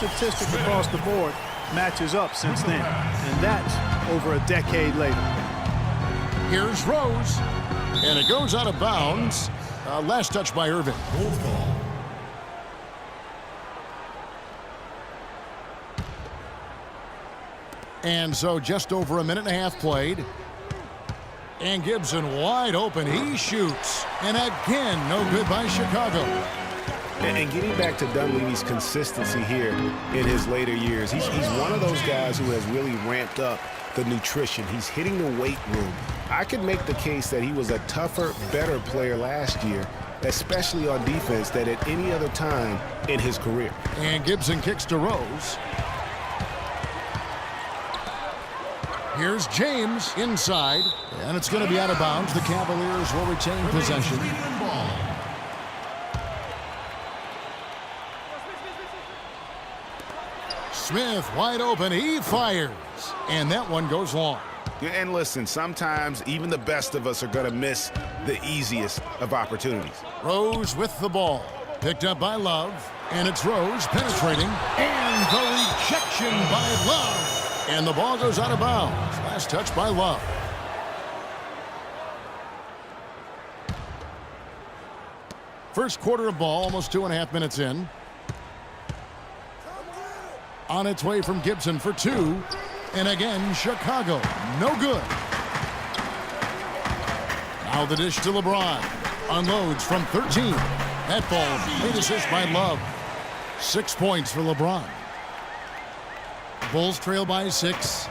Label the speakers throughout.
Speaker 1: statistics across the board matches up since then, and that's over a decade later.
Speaker 2: Here's Rose, and it goes out of bounds. Last touch by Irving. And so just over a minute and a half played. And Gibson wide open. He shoots. And again, no good by Chicago.
Speaker 3: And getting back to Dunleavy's consistency here in his later years, he's one of those guys who has really ramped up the nutrition. He's hitting the weight room. I could make the case that he was a tougher, better player last year, especially on defense, than at any other time in his career.
Speaker 2: And Gibson kicks to Rose. Here's James inside, and it's going to be out of bounds. The Cavaliers will retain possession. Smith wide open. He fires, and that one goes long.
Speaker 3: And listen, sometimes even the best of us are going to miss the easiest of opportunities.
Speaker 2: Rose with the ball. Picked up by Love, and it's Rose penetrating, and the rejection by Love. And the ball goes out of bounds. Last touch by Love. First quarter of ball, almost 2.5 minutes in. On its way from Gibson for two. And again, Chicago. No good. Now the dish to LeBron. Unloads from 13. That ball made assist by Love. 6 points for LeBron. Bulls trail by 6.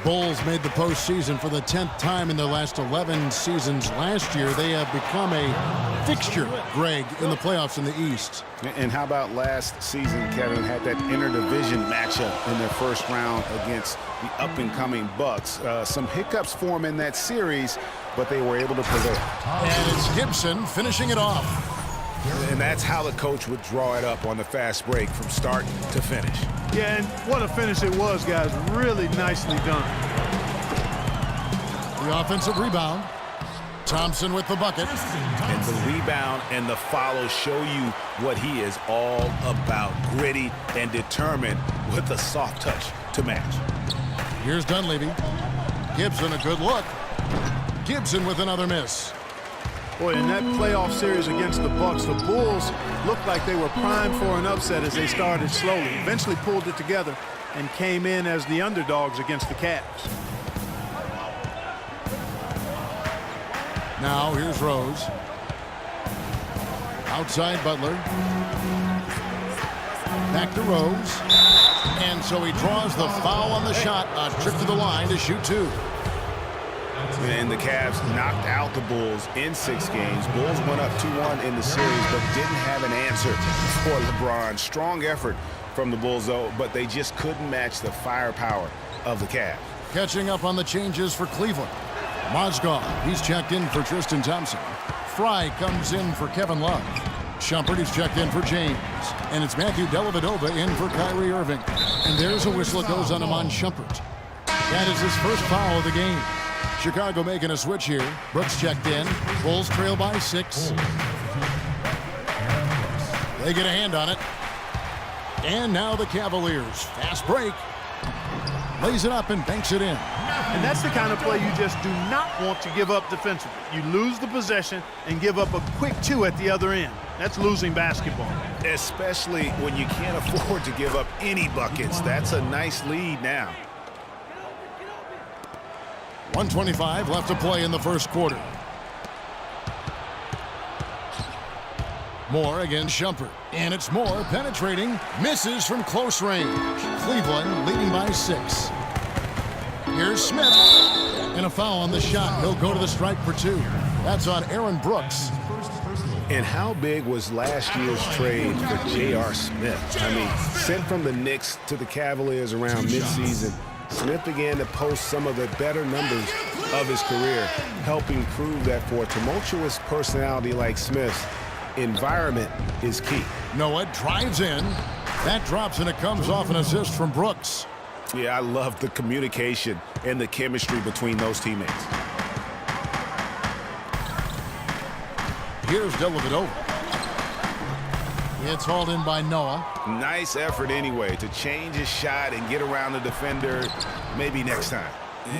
Speaker 2: Bulls made the postseason for the 10th time in their last 11 seasons. Last year, they have become a fixture, Greg, in the playoffs in the East.
Speaker 3: And how about last season, Kevin, had that interdivision matchup in their first round against the up-and-coming Bucks. Some hiccups form in that series, but they were able to prevail.
Speaker 2: And it's Gibson finishing it off.
Speaker 3: And that's how the coach would draw it up on the fast break from start to finish.
Speaker 1: Yeah, and what a finish it was, guys. Really nicely done.
Speaker 2: The offensive rebound. Thompson with the bucket.
Speaker 3: And the rebound and the follow show you what he is all about. Gritty and determined with a soft touch to match.
Speaker 2: Here's Dunleavy. Gibson, a good look. Gibson with another miss.
Speaker 1: Boy, in that playoff series against the Bucks, the Bulls looked like they were primed for an upset as they started slowly. Eventually pulled it together and came in as the underdogs against the Cavs.
Speaker 2: Now here's Rose. Outside Butler. Back to Rose. And so he draws the foul on the shot. A trip to the line to shoot two.
Speaker 3: And the Cavs knocked out the Bulls in 6 games. Bulls went up 2-1 in the series, but didn't have an answer for LeBron. Strong effort from the Bulls, though, but they just couldn't match the firepower of the Cavs.
Speaker 2: Catching up on the changes for Cleveland. Mozgov, he's checked in for Tristan Thompson. Fry comes in for Kevin Love. Shumpert is checked in for James. And it's Matthew Dellavedova in for Kyrie Irving. And there's a whistle that goes on Iman Shumpert. That is his first foul of the game. Chicago making a switch here. Brooks checked in. Bulls trail by 6. They get a hand on it. And now the Cavaliers. Fast break. Lays it up and banks it in.
Speaker 1: And that's the kind of play you just do not want to give up defensively. You lose the possession and give up a quick 2 at the other end. That's losing basketball.
Speaker 3: Especially when you can't afford to give up any buckets. That's a nice lead now.
Speaker 2: 1:25 left to play in the first quarter. Moore against Shumpert. And it's Moore penetrating. Misses from close range. Cleveland leading by 6. Here's Smith. And a foul on the shot. He'll go to the strike for 2. That's on Aaron Brooks.
Speaker 3: And how big was last year's trade for J.R. Smith? I mean, sent from the Knicks to the Cavaliers around midseason, Smith began to post some of the better numbers of his career, helping prove that for a tumultuous personality like Smith's, environment is key.
Speaker 2: Noah drives in. That drops, and it comes off an assist from Brooks.
Speaker 3: Yeah, I love the communication and the chemistry between those teammates.
Speaker 2: Here's Dellavedova. It's hauled in by Noah.
Speaker 3: Nice effort anyway to change his shot and get around the defender maybe next time.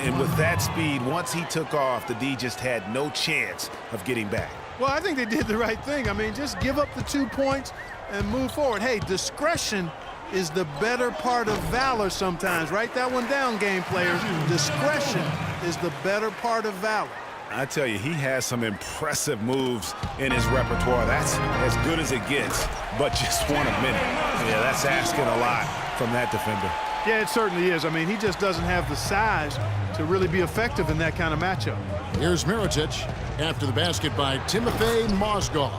Speaker 3: And with that speed, once he took off, the D just had no chance of getting back.
Speaker 1: Well, I think they did the right thing. I mean, just give up the 2 points and move forward. Hey, discretion is the better part of valor sometimes. Write that one down, game players. Discretion is the better part of valor.
Speaker 3: I tell you, he has some impressive moves in his repertoire. That's as good as it gets, but just one a minute. Yeah, that's asking a lot from that defender.
Speaker 1: Yeah, it certainly is. I mean, he just doesn't have the size to really be effective in that kind of matchup.
Speaker 2: Here's Mirotic after the basket by Timofey Mozgov.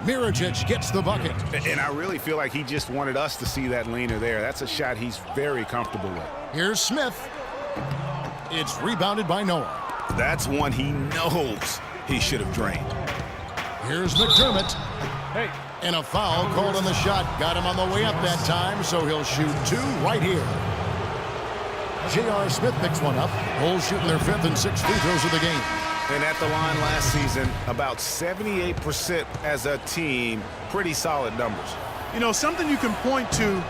Speaker 2: Mirotic gets the bucket.
Speaker 3: And I really feel like he just wanted us to see that leaner there. That's a shot he's very comfortable with.
Speaker 2: Here's Smith. It's rebounded by Noah.
Speaker 3: That's one he knows he should have drained.
Speaker 2: Here's McDermott.
Speaker 1: Hey.
Speaker 2: And a foul called on the shot. Got him on the way up that time, so he'll shoot 2 right here. J.R. Smith picks one up. Bulls shooting their 5th and 6th free throws of the game.
Speaker 3: And at the line last season, about 78% as a team. Pretty solid numbers.
Speaker 1: You know, something you can point to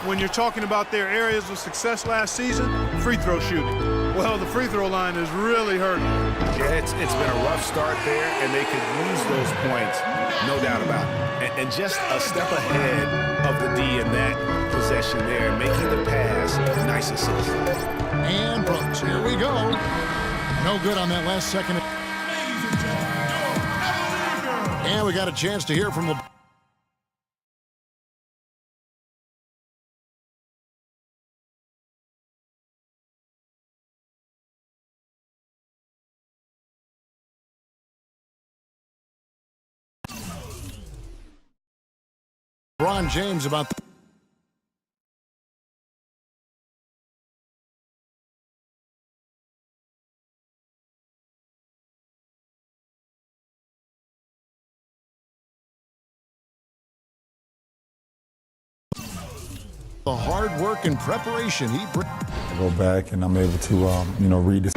Speaker 1: when you're talking about their areas of success last season, free throw shooting. Well, the free throw line is really hurting.
Speaker 3: Yeah, it's been a rough start there, and they could use those points, no doubt about it. And just a step ahead of the D in that possession there, making the pass. Nice assist.
Speaker 2: And Brooks, here we go. No good on that last second. And we got a chance to hear from the... LeBron James about the hard work and preparation he brings.
Speaker 4: I go back and I'm able to, read this.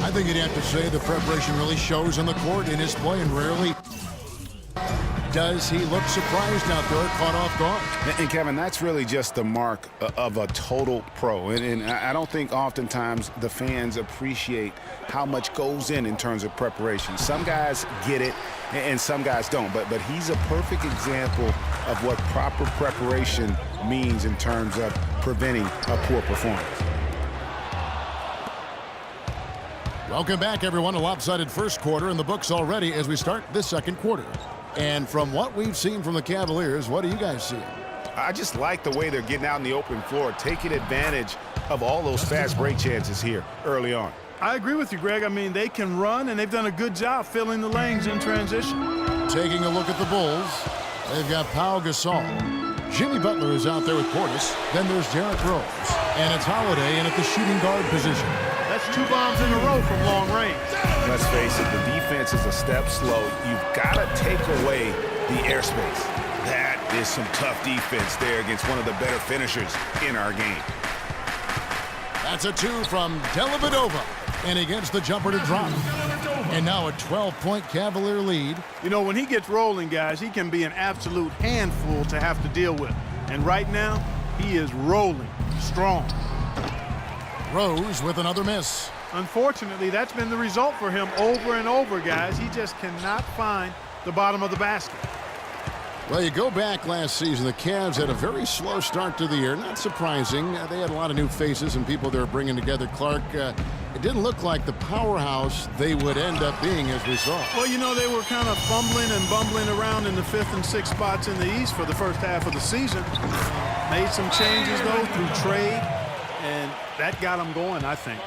Speaker 2: I think you'd have to say the preparation really shows on the court in his play, and rarely does he look surprised out there, caught off guard.
Speaker 3: And Kevin, that's really just the mark of a total pro. And I don't think oftentimes the fans appreciate how much goes in terms of preparation. Some guys get it and some guys don't. But he's a perfect example of what proper preparation means in terms of preventing a poor performance.
Speaker 2: Welcome back, everyone. A lopsided first quarter in the books already as we start this second quarter. And from what we've seen from the Cavaliers, what do you guys see?
Speaker 3: I just like the way they're getting out in the open floor, taking advantage of all those fast break chances here early on.
Speaker 1: I agree with you, Greg. I mean, they can run, and they've done a good job filling the lanes in transition.
Speaker 2: Taking a look at the Bulls, they've got Pau Gasol. Jimmy Butler is out there with Portis. Then there's Derrick Rose. And it's Holiday in at the shooting guard position.
Speaker 1: That's 2 bombs in a row from long range.
Speaker 3: Let's face it, the defense is a step slow. You've got to take away the airspace. That is some tough defense there against one of the better finishers in our game.
Speaker 2: That's a 2 from Dellavedova. And he gets the jumper to drop. And now a 12-point Cavalier lead.
Speaker 1: You know, when he gets rolling, guys, he can be an absolute handful to have to deal with. And right now, he is rolling strong.
Speaker 2: Rose with another miss.
Speaker 1: Unfortunately, that's been the result for him over and over, guys. He just cannot find the bottom of the basket.
Speaker 2: Well, you go back last season, the Cavs had a very slow start to the year. Not surprising. They had a lot of new faces and people they were bringing together. Clark, it didn't look like the powerhouse they would end up being, as we saw.
Speaker 1: Well, you know, they were kind of fumbling and bumbling around in the 5th and 6th spots in the East for the first half of the season. Made some changes, though, through trade. And that got them going, I think.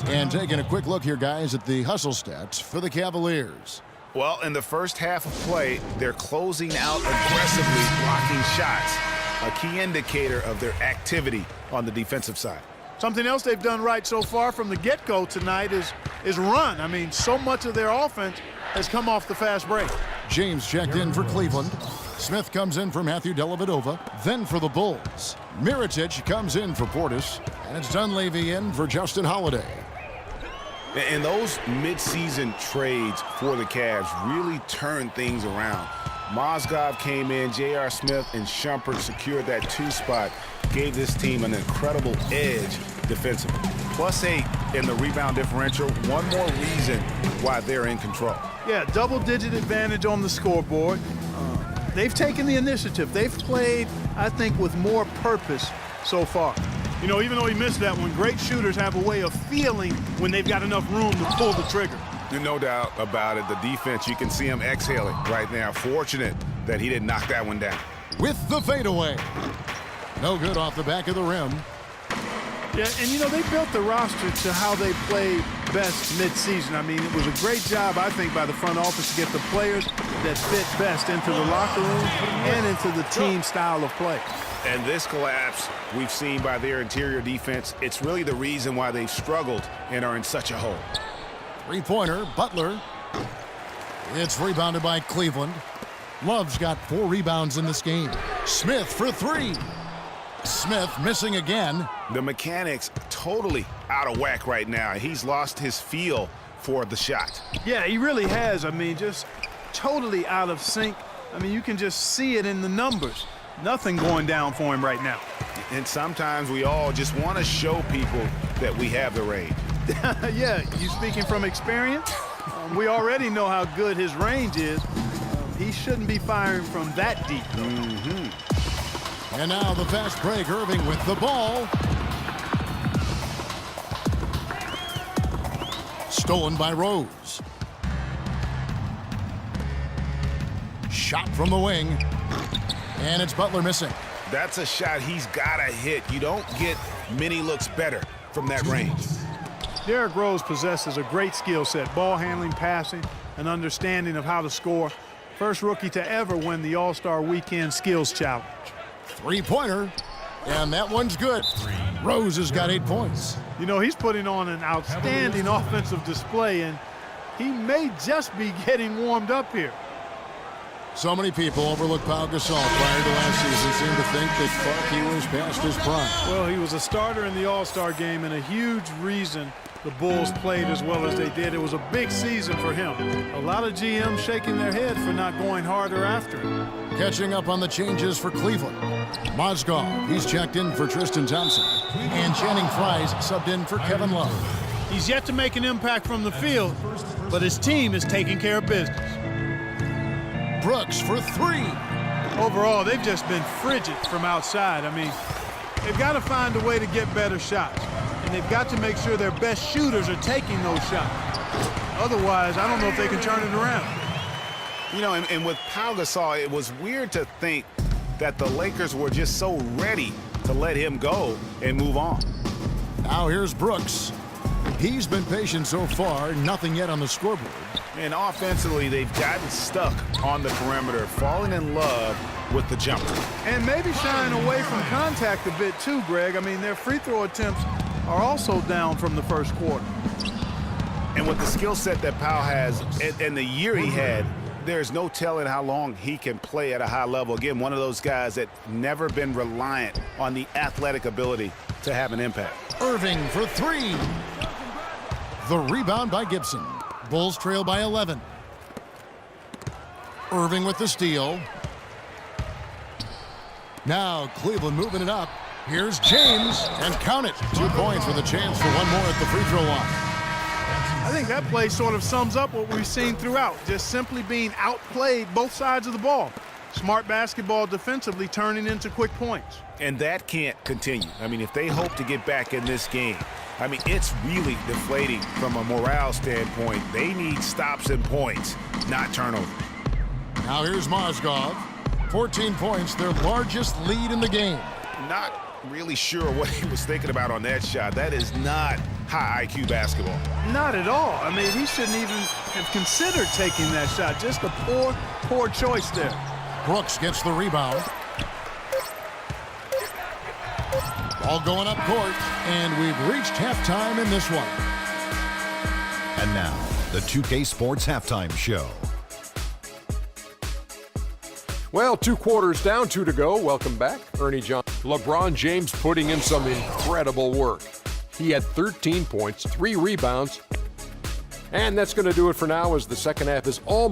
Speaker 2: And taking a quick look here, guys, at the hustle stats for the Cavaliers.
Speaker 3: Well, in the first half of play, they're closing out aggressively, blocking shots, a key indicator of their activity on the defensive side.
Speaker 1: Something else they've done right so far from the get-go tonight is run. I mean, so much of their offense has come off the fast break.
Speaker 2: James checked in for Cleveland. Smith comes in for Matthew Dellavedova. Then for the Bulls, Mirotic comes in for Portis. And it's Dunleavy in for Justin Holiday.
Speaker 3: And those midseason trades for the Cavs really turn things around. Mozgov came in, J.R. Smith and Shumpert secured that 2 spot, gave this team an incredible edge defensively. +8 in the rebound differential, one more reason why they're in control.
Speaker 1: Yeah, double-digit advantage on the scoreboard. They've taken the initiative. They've played, I think, with more purpose so far. You know, even though he missed that one, great shooters have a way of feeling when they've got enough room to pull the trigger.
Speaker 3: No doubt about it. The defense, you can see him exhaling right now. Fortunate that he didn't knock that one down.
Speaker 2: With the fadeaway. No good off the back of the rim.
Speaker 1: Yeah, and you know, they built the roster to how they play best mid-season. I mean, it was a great job, I think, by the front office to get the players that fit best into the locker room and into the team style of play.
Speaker 3: And this collapse we've seen by their interior defense, it's really the reason why they've struggled and are in such a hole.
Speaker 2: Three-pointer, Butler. It's rebounded by Cleveland. Love's got 4 rebounds in this game. Smith for 3. Smith missing again.
Speaker 3: The mechanics totally out of whack right now. He's lost his feel for the shot.
Speaker 1: Yeah, he really has. I mean, just totally out of sync. I mean, you can just see it in the numbers. Nothing going down for him right now.
Speaker 3: And sometimes we all just want to show people that we have the range.
Speaker 1: Yeah, you speaking from experience? We already know how good his range is. He shouldn't be firing from that deep.
Speaker 2: And now the fast break. Irving with the ball. Stolen by Rose. Shot from the wing. And it's Butler missing.
Speaker 3: That's a shot he's got to hit. You don't get many looks better from that range.
Speaker 1: Derrick Rose possesses a great skill set, ball handling, passing, and understanding of how to score. First rookie to ever win the All-Star Weekend Skills Challenge.
Speaker 2: Three-pointer, and that one's good. Rose has got 8 points.
Speaker 1: You know, he's putting on an outstanding offensive display, and he may just be getting warmed up here.
Speaker 2: So many people overlook Pau Gasol prior to last season, seem to think that thought he was past his prime.
Speaker 1: Well, he was a starter in the All-Star game and a huge reason the Bulls played as well as they did. It was a big season for him. A lot of GMs shaking their head for not going harder after him.
Speaker 2: Catching up on the changes for Cleveland. Mozgov, he's checked in for Tristan Thompson. And Channing Frye's subbed in for Kevin Love.
Speaker 1: He's yet to make an impact from the field, but his team is taking care of business.
Speaker 2: Brooks for 3.
Speaker 1: Overall, they've just been frigid from outside. I mean, they've got to find a way to get better shots. And they've got to make sure their best shooters are taking those shots. Otherwise, I don't know if they can turn it around.
Speaker 3: You know, and with Pau Gasol, it was weird to think that the Lakers were just so ready to let him go and move on.
Speaker 2: Now here's Brooks. He's been patient so far, nothing yet on the scoreboard.
Speaker 3: And offensively, they've gotten stuck on the perimeter, falling in love with the jumper.
Speaker 1: And maybe shying away from contact a bit too, Greg. I mean, their free throw attempts are also down from the first quarter.
Speaker 3: And with the skill set that Pau has and the year he had, there's no telling how long he can play at a high level. Again, one of those guys that never been reliant on the athletic ability to have an impact.
Speaker 2: Irving for 3. The rebound by Gibson. Bulls trail by 11. Irving with the steal. Now Cleveland moving it up. Here's James, and count it. 2 points with a chance for one more at the free throw line.
Speaker 1: I think that play sort of sums up what we've seen throughout, just simply being outplayed both sides of the ball. Smart basketball defensively turning into quick points.
Speaker 3: And that can't continue. I mean, if they hope to get back in this game, I mean, it's really deflating from a morale standpoint. They need stops and points, not turnovers.
Speaker 2: Now here's Mozgov. 14 points, their largest lead in the game.
Speaker 3: Not really sure what he was thinking about on that shot. That is not high IQ basketball.
Speaker 1: Not at all. I mean, he shouldn't even have considered taking that shot. Just a poor choice there.
Speaker 2: Brooks gets the rebound. Ball going up court, and we've reached halftime in this one.
Speaker 5: And now, the 2K Sports Halftime Show.
Speaker 6: Well, 2 quarters down, 2 to go. Welcome back, Ernie Johnson. LeBron James putting in some incredible work. He had 13 points, 3 rebounds, and that's going to do it for now as the second half is almost